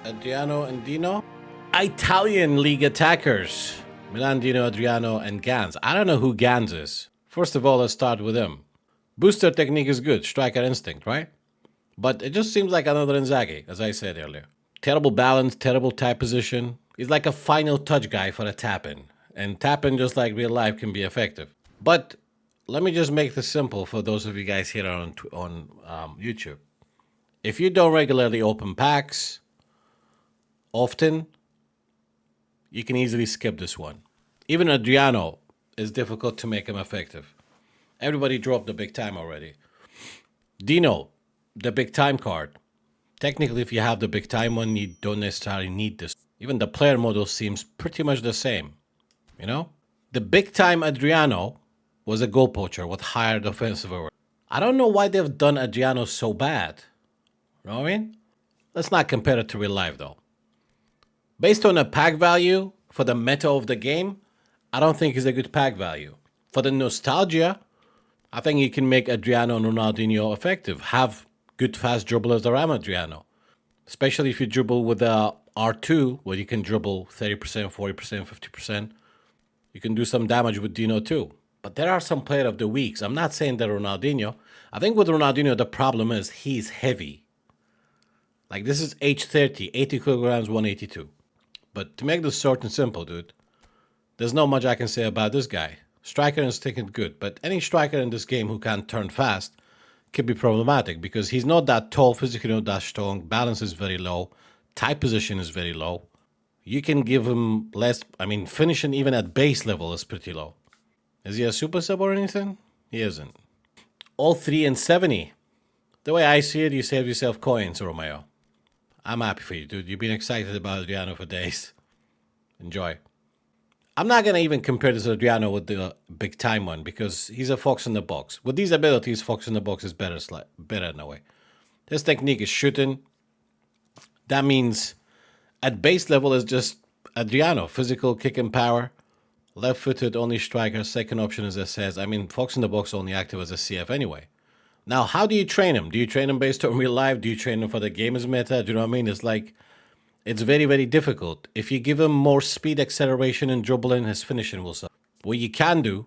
Adriano and Dino. Italian league attackers. Milan, Dino, Adriano, and Gans. I don't know who Gans is. First of all, let's start with him. Booster technique is good. Striker instinct, right? But it just seems like another Inzaghi, as I said earlier. Terrible balance, terrible tap position. He's like a final touch guy for a tap-in. And tap-in, just like real life, can be effective. But let me just make this simple for those of you guys here on YouTube. If you don't regularly open packs often, you can easily skip this one. Even Adriano is difficult to make him effective. Everybody dropped the big time already. Dino, the big time card. Technically, if you have the big time one, you don't necessarily need this. Even the player model seems pretty much the same, you know? The big time Adriano was a goal poacher with higher defensive awareness. I don't know why they've done Adriano so bad. You know what I mean? Let's not compare it to real life, though. Based on a pack value for the meta of the game, I don't think he's a good pack value. For the nostalgia, I think you can make Adriano and Ronaldinho effective. Have good fast dribblers around Adriano. Especially if you dribble with the R2, where you can dribble 30%, 40%, 50%. You can do some damage with Dino too. But there are some player of the weeks. I'm not saying that Ronaldinho. I think with Ronaldinho, the problem is he's heavy. Like this is age 30, 80 kilograms, 182. But to make this short and simple, dude, there's not much I can say about this guy. Striker instinct is good, but any striker in this game who can't turn fast can be problematic because he's not that tall, physically not that strong, balance is very low, tight position is very low. You can give him less, finishing even at base level is pretty low. Is he a super sub or anything? He isn't. All 3 and 70. The way I see it, you save yourself coins, Romeo. I'm happy for you, dude. You've been excited about Adriano for days. Enjoy. I'm not going to even compare this to Adriano with the big time one because he's a fox in the box. With these abilities, fox in the box is better in a way. His technique is shooting. That means at base level is just Adriano. Physical, kick and power. Left-footed, only striker. Second option is SS. Fox in the box only active as a CF anyway. Now, how do you train him? Do you train him based on real life? Do you train him for the game's meta? Do you know what I mean? It's like, it's very, very difficult. If you give him more speed, acceleration, and dribbling, his finishing will suffer. What you can do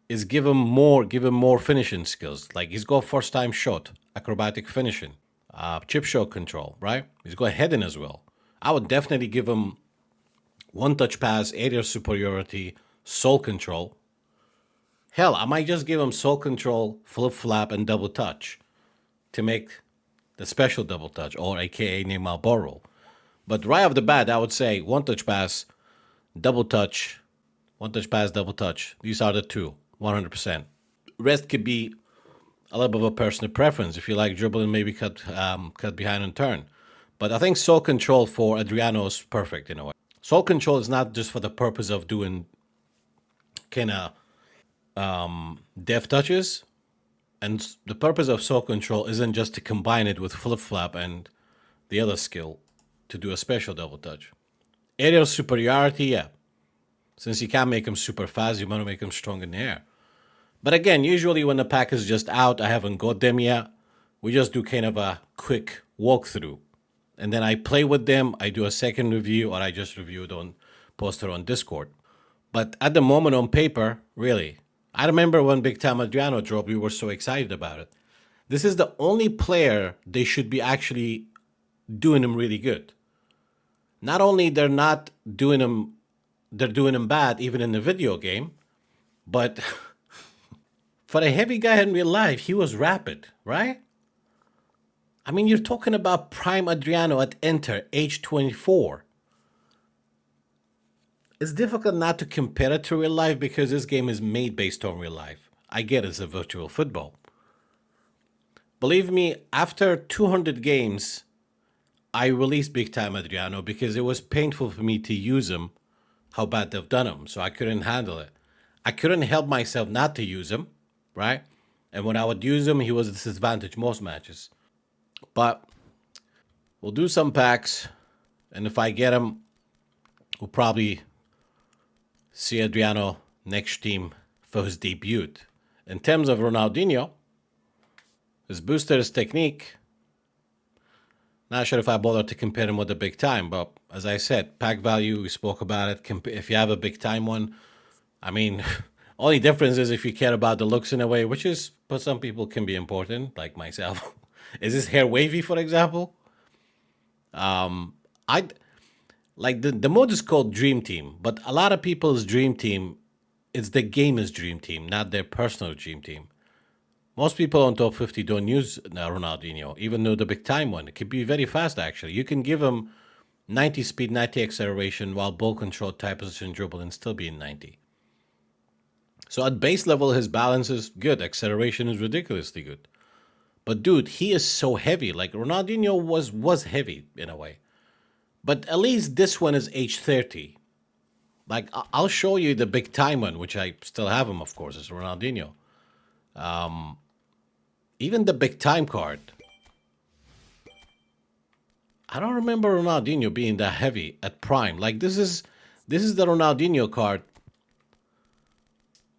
is give him more finishing skills. Like he's got first time shot, acrobatic finishing, chip shot control, right? He's got heading as well. I would definitely give him one touch pass, area superiority, soul control. Hell, I might just give him soul control, flip flap, and double touch to make the special double touch, or aka Neymar Borrow. But right off the bat, I would say one touch pass, double touch, one touch pass, double touch. These are the two, 100%. Rest could be a little bit of a personal preference. If you like dribbling, maybe cut behind and turn. But I think soul control for Adriano is perfect in a way. Soul control is not just for the purpose of doing kind of deft touches, and the purpose of soul control isn't just to combine it with flip flap and the other skill to do a special double touch. Aerial superiority, yeah. Since you can't make him super fast, you want to make him strong in the air. But again, usually when the pack is just out, I haven't got them yet, we just do kind of a quick walkthrough. And then I play with them, I do a second review, or I just review it on, post it on Discord. But at the moment on paper, really, I remember when Big Time Adriano dropped, we were so excited about it. This is the only player they should be actually doing him really good. Not only they're not doing him, they're doing him bad even in the video game, but for a heavy guy in real life, he was rapid, right? You're talking about prime Adriano at enter, age 24. It's difficult not to compare it to real life because this game is made based on real life. I get it's a virtual football. Believe me, after 200 games, I released Big Time Adriano because it was painful for me to use him, how bad they've done him, so I couldn't handle it. I couldn't help myself not to use him, right? And when I would use him, he was a disadvantage most matches. But we'll do some packs, and if I get him, we'll probably see Adriano next team for his debut. In terms of Ronaldinho, his booster is technique. Not sure if I bother to compare him with the big time, but as I said, pack value, we spoke about it. If you have a big time one, I mean, only difference is if you care about the looks in a way, which is, for some people, can be important, like myself. Is his hair wavy, for example? I like the mode is called Dream Team, but a lot of people's dream team, it's the gamer's dream team, not their personal dream team. Most people on top 50 don't use Ronaldinho, even though the big time one. It could be very fast, actually. You can give him 90 speed, 90 acceleration, while ball control, tight position, dribble, and still be in 90. So at base level, his balance is good. Acceleration is ridiculously good. But dude, he is so heavy. Like Ronaldinho was heavy in a way. But at least this one is age 30. Like I'll show you the big time one, which I still have him, of course, is Ronaldinho. Even the big time card. I don't remember Ronaldinho being that heavy at prime. Like this is the Ronaldinho card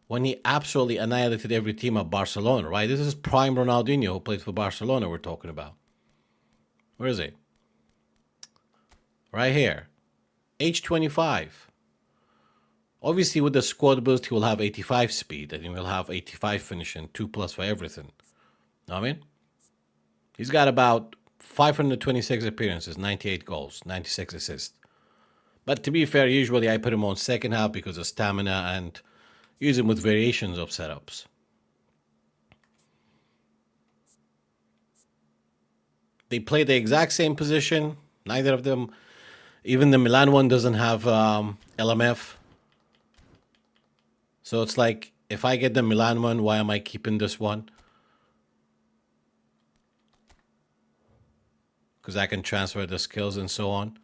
when he absolutely annihilated every team at Barcelona, right? This is prime Ronaldinho who played for Barcelona we're talking about. Where is he? Right here. Age 25. Obviously, with the squad boost, he will have 85 speed and he will have 85 finishing, 2+ for everything. Know what I mean? He's got about 526 appearances, 98 goals, 96 assists. But to be fair, usually I put him on second half because of stamina and use him with variations of setups. They play the exact same position. Neither of them, even the Milan one doesn't have LMF. So it's like, if I get the Milan one, why am I keeping this one? Because I can transfer the skills and so on.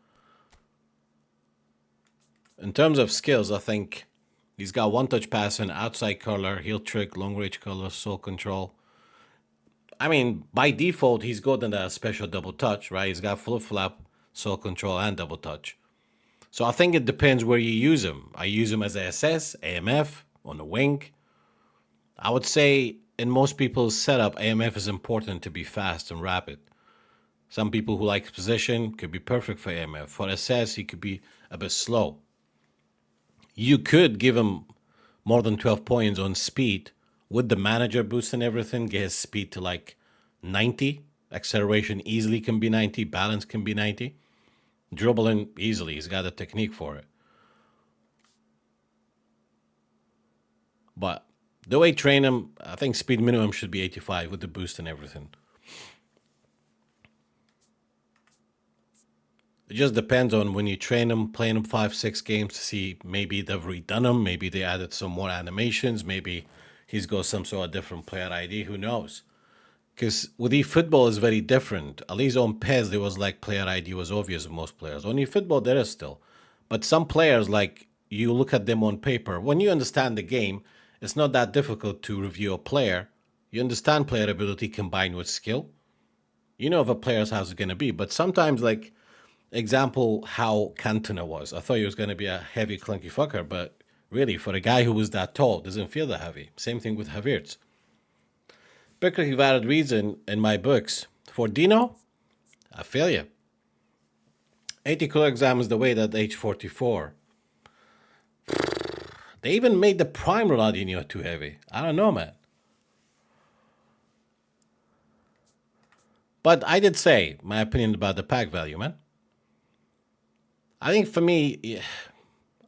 In terms of skills, I think he's got one-touch passing, outside curler, heel trick, long-range curler, soul control. I mean, by default, he's good in a special double touch, right? He's got flip-flap, soul control, and double touch. So I think it depends where you use him. I use him as a SS, AMF, on the wing. I would say in most people's setup, AMF is important to be fast and rapid. Some people who like position could be perfect for AMF. For SS, he could be a bit slow. You could give him more than 12 points on speed with the manager boost and everything, get his speed to like 90. Acceleration easily can be 90. Balance can be 90. Dribbling easily. He's got the technique for it. But the way I train him, I think speed minimum should be 85 with the boost and everything. It just depends on when you train them, playing them 5-6 games to see maybe they've redone them, maybe they added some more animations, maybe he's got some sort of different player ID, who knows? Because with eFootball is very different. At least on PES, there was like player ID was obvious with most players. On eFootball, there is still. But some players, like you look at them on paper, when you understand the game, it's not that difficult to review a player. You understand player ability combined with skill. You know if a player's house is going to be. But sometimes, like, example, how Cantona was. I thought he was going to be a heavy, clunky fucker, but really, for a guy who was that tall, doesn't feel that heavy. Same thing with Havertz. Perfectly valid reason in my books. For Dino, I feel you. 80 kilograms is the weight at age 44. They even made the prime Ronaldinho too heavy. I don't know, man. But I did say my opinion about the pack value, man. I think for me,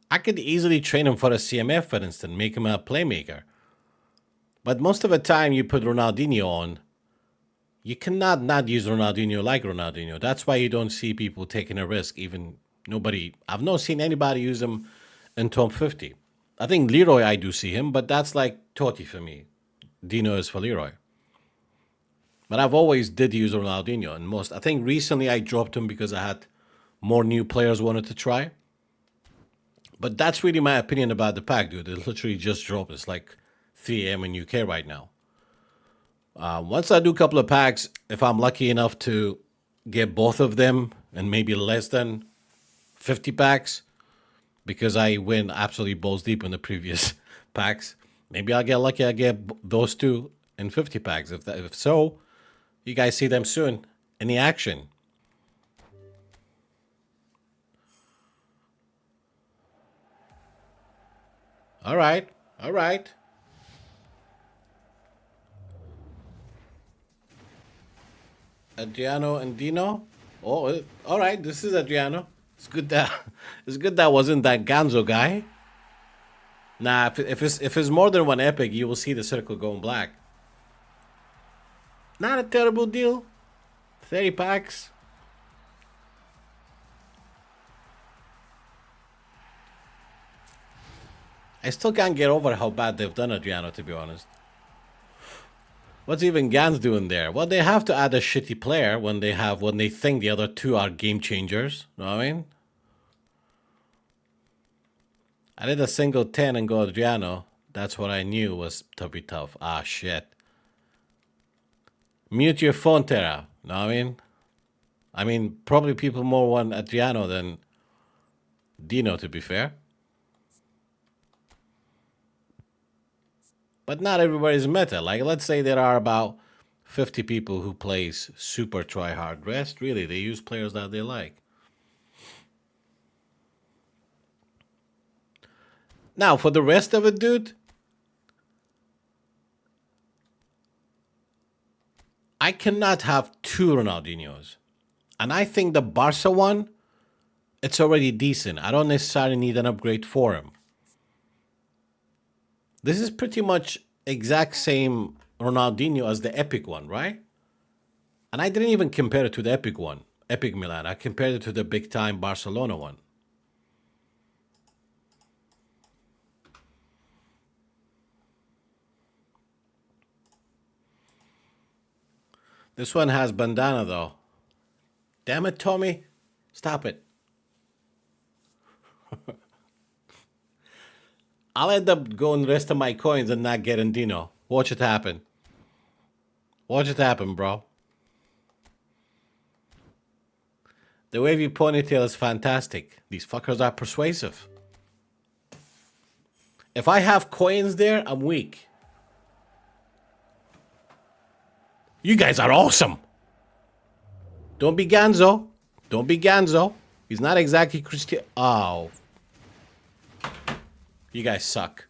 I could easily train him for a CMF, for instance, make him a playmaker. But most of the time you put Ronaldinho on, you cannot not use Ronaldinho like Ronaldinho. That's why you don't see people taking a risk. Even nobody, I've not seen anybody use him in top 50. I think Leroy, I do see him, but that's like Totti for me. Dino is for Leroy. But I've always did use Ronaldinho, and most. I think recently I dropped him because I had more new players wanted to try. But that's really my opinion about the pack, dude. It literally just dropped. It's like 3 a.m. in UK right now. Once I do a couple of packs, if I'm lucky enough to get both of them and maybe less than 50 packs, because I win absolutely balls deep in the previous packs, maybe I'll get lucky. I get those two in 50 packs. If so, you guys see them soon in the action. All right. All right. Adriano and Dino. Oh, all right. This is Adriano. It's good that it's good that wasn't that Ganzo guy. Nah, if it's more than one epic, you will see the circle going black. Not a terrible deal. 30 packs. I still can't get over how bad they've done Adriano, to be honest. What's even Gans doing there? Well, they have to add a shitty player when they think the other two are game changers. Know what I mean? I did a single 10 and go Adriano. That's what I knew was to be tough. Ah, shit. Mute your phone, Terra. Know what I mean? I mean, probably people more want Adriano than Dino, to be fair. But not everybody's meta. Like, let's say there are about 50 people who plays super try-hard. Rest, really, they use players that they like. Now, for the rest of it, dude, I cannot have two Ronaldinhos. And I think the Barca one, it's already decent. I don't necessarily need an upgrade for him. This is pretty much exact same Ronaldinho as the Epic one, right? And I didn't even compare it to the Epic one, Epic Milan. I compared it to the big time Barcelona one. This one has bandana though. Damn it, Tommy. Stop it. I'll end up going the rest of my coins and not getting Dino. Watch it happen. Watch it happen, bro. The wavy ponytail is fantastic. These fuckers are persuasive. If I have coins there, I'm weak. You guys are awesome. Don't be Ganzo. Don't be Ganzo. He's not exactly Christian. Oh. You guys suck.